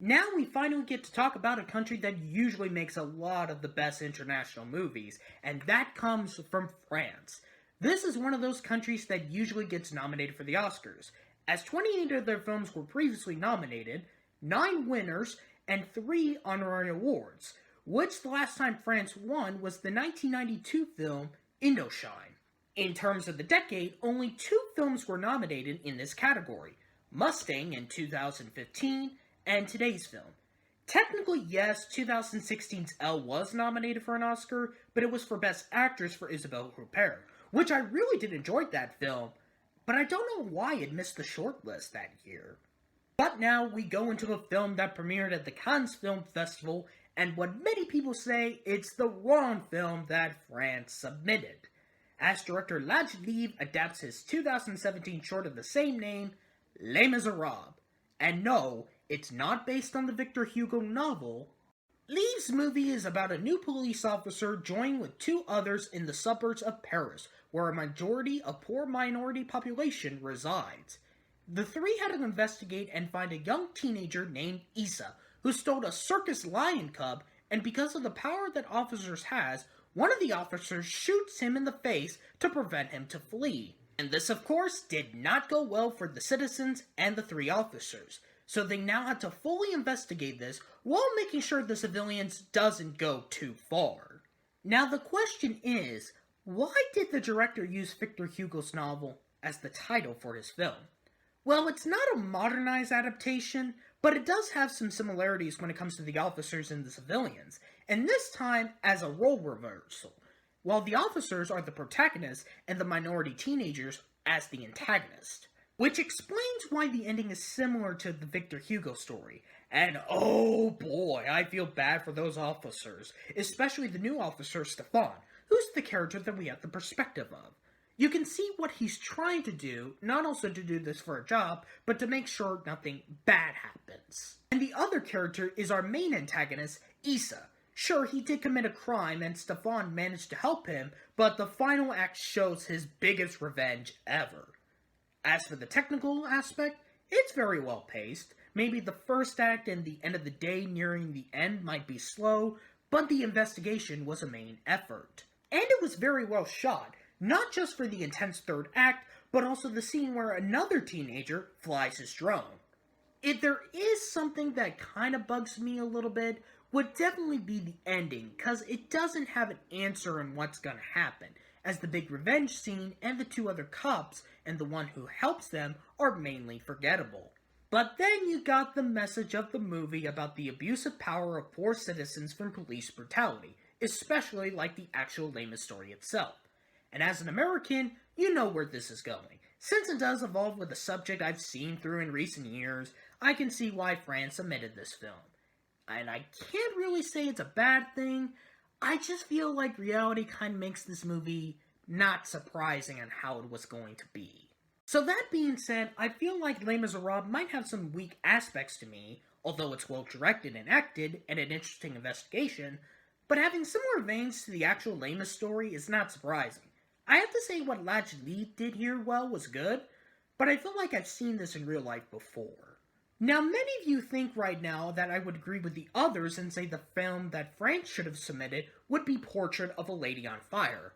Now we finally get to talk about a country that usually makes a lot of the best international movies, and that comes from France. This is one of those countries that usually gets nominated for the Oscars, as 28 of their films were previously nominated, 9 winners, and 3 honorary awards, which the last time France won was the 1992 film Indochine. In terms of the decade, only 2 films were nominated in this category, Mustang in 2015 and today's film. Technically, yes, 2016's Elle was nominated for an Oscar, but it was for Best Actress for Isabelle Huppert, which I really did enjoy that film, but I don't know why it missed the shortlist that year. But now we go into a film that premiered at the Cannes Film Festival, and what many people say, it's the wrong film that France submitted, as director Lajliv adapts his 2017 short of the same name, Les Misérables. And no, it's not based on the Victor Hugo novel. Liv's movie is about a new police officer joining with 2 others in the suburbs of Paris, where a majority of poor minority population resides. The 3 had to investigate and find a young teenager named Issa, who stole a circus lion cub, and because of the power that officers has, one of the officers shoots him in the face to prevent him to flee. And this, of course, did not go well for the citizens and the 3 officers, so they now had to fully investigate this while making sure the civilians doesn't go too far. Now the question is, why did the director use Victor Hugo's novel as the title for his film? Well, it's not a modernized adaptation, but it does have some similarities when it comes to the officers and the civilians, and this time as a role reversal, while the officers are the protagonists and the minority teenagers as the antagonist. Which explains why the ending is similar to the Victor Hugo story. And oh boy, I feel bad for those officers, especially the new officer Stefan, who's the character that we have the perspective of. You can see what he's trying to do, not also to do this for a job, but to make sure nothing bad happens. And the other character is our main antagonist, Issa. Sure, he did commit a crime and Stefan managed to help him, but the final act shows his biggest revenge ever. As for the technical aspect, it's very well paced. Maybe the first act and the end of the day nearing the end might be slow, but the investigation was a main effort. And it was very well shot, not just for the intense third act, but also the scene where another teenager flies his drone. If there is something that kinda bugs me a little bit, would definitely be the ending, cause it doesn't have an answer on what's gonna happen, as the big revenge scene and the 2 other cops and the one who helps them are mainly forgettable. But then you got the message of the movie about the abusive power of poor citizens from police brutality, especially like the actual Les Mis story itself. And as an American, you know where this is going. Since it does evolve with a subject I've seen through in recent years, I can see why France omitted this film. And I can't really say it's a bad thing, I just feel like reality kind of makes this movie not surprising on how it was going to be. So that being said, I feel like Les Miserables might have some weak aspects to me, although it's well directed and acted, and an interesting investigation, but having similar veins to the actual Les Mis story is not surprising. I have to say what Lajliv did here well was good, but I feel like I've seen this in real life before. Now, many of you think right now that I would agree with the others and say the film that France should have submitted would be Portrait of a Lady on Fire.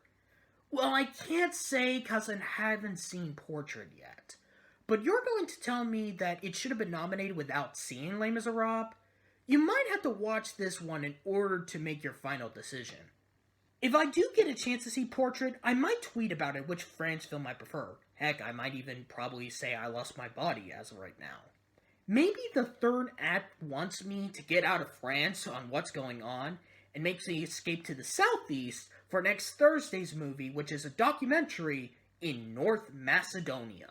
Well, I can't say cause I haven't seen Portrait yet. But you're going to tell me that it should have been nominated without seeing Les Miserables? You might have to watch this one in order to make your final decision. If I do get a chance to see Portrait, I might tweet about it which France film I prefer. Heck, I might even probably say I Lost My Body as of right now. Maybe the third act wants me to get out of France on what's going on, and makes me escape to the southeast for next Thursday's movie, which is a documentary in North Macedonia.